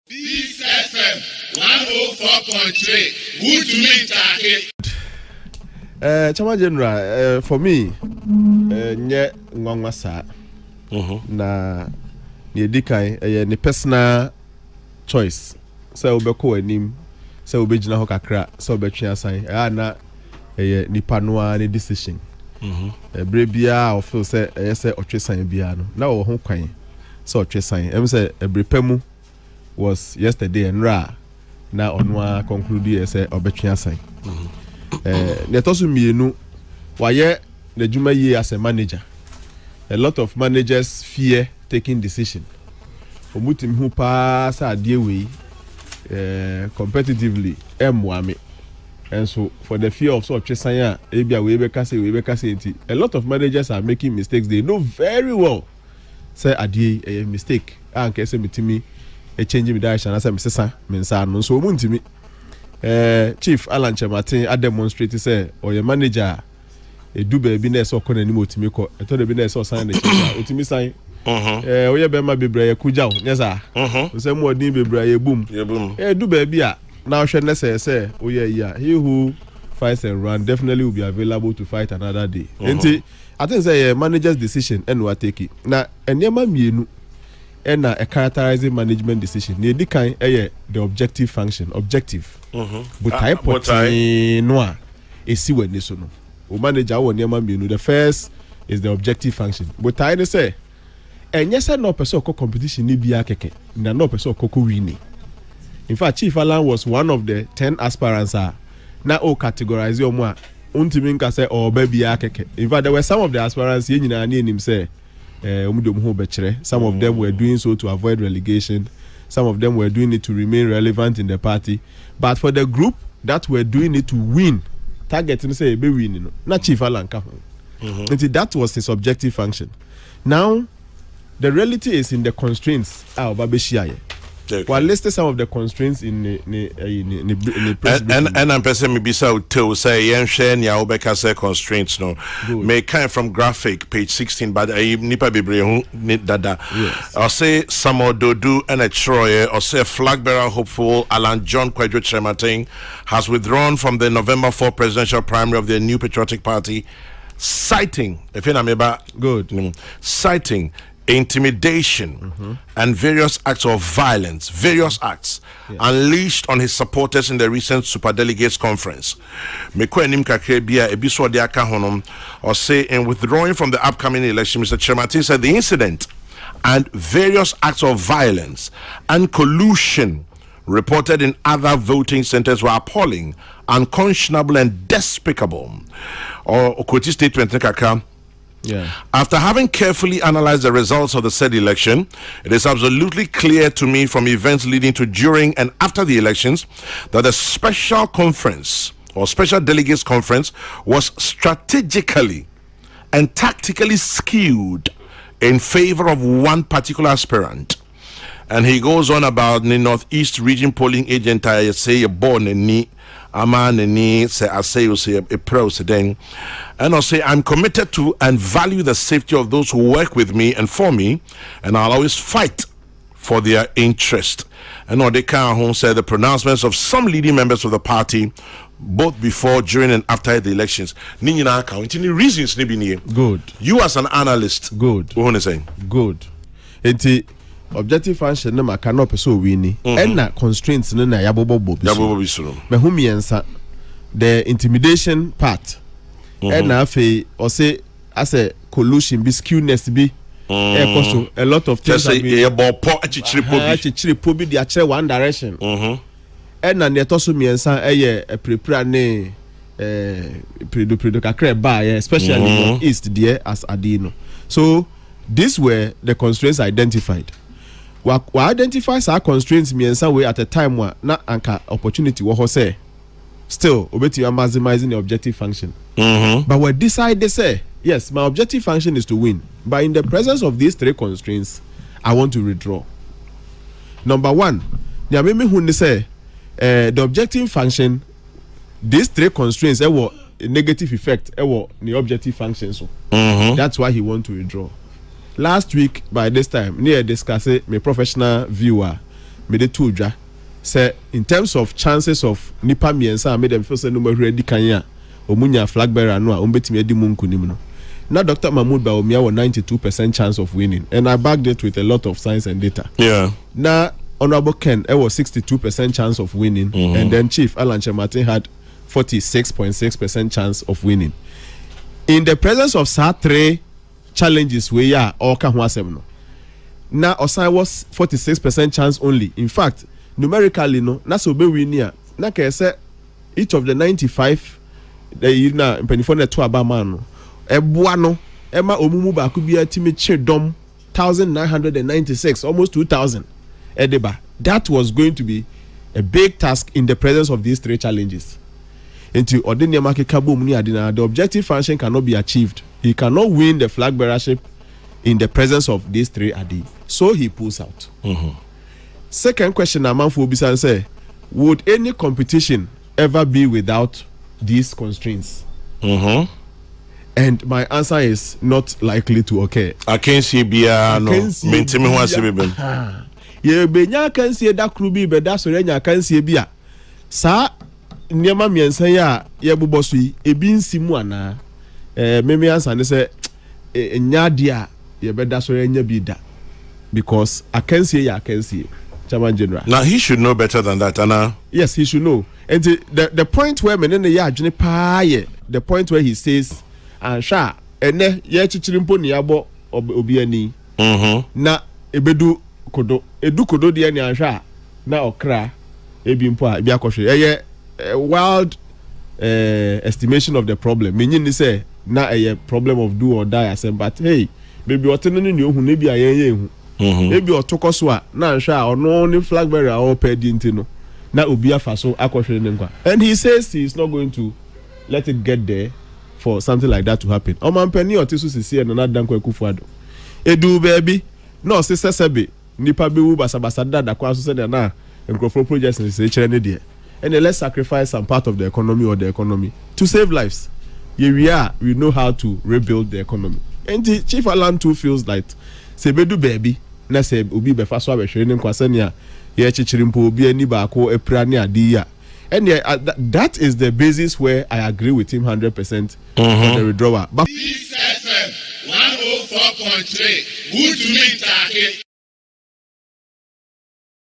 This FM 104.3. Good to meet you. Chama General, for me, nye ngwangwa sa. Na ni dikai ni personal choice. So ubeko enim, so ubejina ho kakra, so ubetwe asan. Na nipa no ni decision. Brebia o feel say say otwesan bia no. Na wo ho kwan. So otwesan. Em say ebrepemu was yesterday and na onwa conclude say obetwe asan. Netosu mienu waye the juma ye as a manager. A lot of managers fear taking decision. Omutim hu pa sa adie we competitively emwame. And so for the fear of so tresan ebia we be kase enti, a lot of managers are making mistakes. They know very well say adie a mistake. Anke say mitimi a change me direction as Mr. Mensa no so muntimi Chief Alan Kyerematen a demonstrate say or your manager e do baby na so kona ni motimi ko e to de bi na so sign the check otimi sign o ye be ma bebre ya kuja yes sir o say mo odin bebre ya boom do baby a na hwe na say o ye ya he who fights and run definitely will be available to fight another day. Enti I think say manager's decision and we take it na enema mienu and a characterizing management decision. Near the kind the objective function. Objective. But I put noa a see when this no. O manager one near you. The first is the objective function. But I say and yes, no person competition ni biya keke. Na no person koko winning. In fact, Chief Alan was one of the 10 aspirants. Na o categorize your moi. Untiminka say or baby keke. In fact, there were some of the aspirants yin na ni him say. Some of them were doing so to avoid relegation. Some of them were doing it to remain relevant in the party. But for the group that were doing it to win, targeting say be winning, not Chief Alan Kahun. That was his objective function. Now, the reality is in the constraints. Well, let's take some of the constraints in the press. And I'm person maybe so to say yen share nya obeka say constraints no. May kind from graphic page 16 but nipa bebre dada. Or say Samuel Dodu and a Troye or say flag bearer hopeful Alan John Kyerematen has withdrawn from the November 4 presidential primary of the New Patriotic Party, citing citing intimidation and various acts of violence, unleashed on his supporters in the recent superdelegates conference. Or say in withdrawing from the upcoming election, Mr. Kyerematen said the incident and various acts of violence and collusion reported in other voting centers were appalling, unconscionable and despicable. Or Okoti statement after having carefully analyzed the results of the said election, it is absolutely clear to me from events leading to, during, and after the elections that the special conference or special delegates conference was strategically and tactically skewed in favor of one particular aspirant. And he goes on about the Northeast Region polling agent, I say, born in ni. Say I say you say a pro then, and I say I'm committed to and value the safety of those who work with me and for me, and I'll always fight for their interest. And they can say the pronouncements of some leading members of the party, both before, during, and after the elections. Nina counting reasons good. You as an analyst, good. What saying? Good. Objective function na cannot pursue winning and na constraints na yabobo biso the intimidation part and na fe or say as a collusion be skewness be a lot of things say e po bi dey one direction and na netoso miensa prepare ne predo kakra ba especially in east there as adino. So these were the constraints identified. We identify our constraints in some way at a time where not anchor opportunity what say still obeti are maximizing the objective function. But we decide they say yes, my objective function is to win. But in the presence of these three constraints, I want to withdraw. Number one, when they say the objective function, these three constraints have a negative effect on the objective function. So that's why he want to withdraw. Last week by this time near discuss my professional viewer made it to dwa say in terms of chances of nipa miensa made them feel say no more ready kanya omunya flag bearer no a ombetimi edi mu nkunim no. Now Dr. Mahmoud Bawumia was 92% chance of winning, and I backed it with a lot of science and data. Yeah. Now Honorable Ken, it was 62% chance of winning, and then Chief Alan Kyerematen had 46.6% chance of winning. In the presence of three challenges, we are all can now Osai was 46% chance only. In fact, numerically, no, that's obe winning. Na say each of the 95 the na penifone to abamano. Ebuano Emma Omumu Bakubia Timiche Dom 1996, almost 2000 Edeba. That was going to be a big task in the presence of these three challenges. Into ordinary market kabu muni adina, the objective function cannot be achieved. He cannot win the flag bearership in the presence of these three adi. So he pulls out. Second question Amanfu Obisan say, would any competition ever be without these constraints? And my answer is not likely to occur. I can't see Bia no. Maintain me who see baby. Ye benya can see that krubi be that so nya can see bia. Sa niema miensa ya ye boboso yi ebi nsimu ana. Me answer ne say nya dia ye be that so nya bi da. Because I can see ya can see. Chairman General. Now he should know better than that, Anna. Yes, he should know. And the point where menene ya adwene pa ye, the point where he says ansha ene ye chichirimpo ni abo obi ani na ebedu kodo edu kodo de ni ansha na okra ebi mpo a bi akohwe eye wild estimation of the problem meaning ni say na a problem of do or die asem but hey baby otene ni ohun na bi ayen ehun ebi otokoso a na ansha ono ni flag bearer o pedi ntino na obi afaso akohwe ne nkwa and he says he is not going to let it get there for something like that to happen. Omampeni otisu sisi na na dankwa kufuado. Edu baby no sesebe nipa bewu basabasa dada kwa so say na nkrofo projects ni say chere ne de. And let's sacrifice some part of the economy or the economy to save lives. Here we know how to rebuild the economy. And the Chief Alan too feels like say bedu baby na say obi be fa so abehwe ne nkwase ne a ye chichirimpo obi ani ba ko epra ne adi ya. And that is the basis where I agree with him 100% on the withdrawal. But FM 104.3, good to meet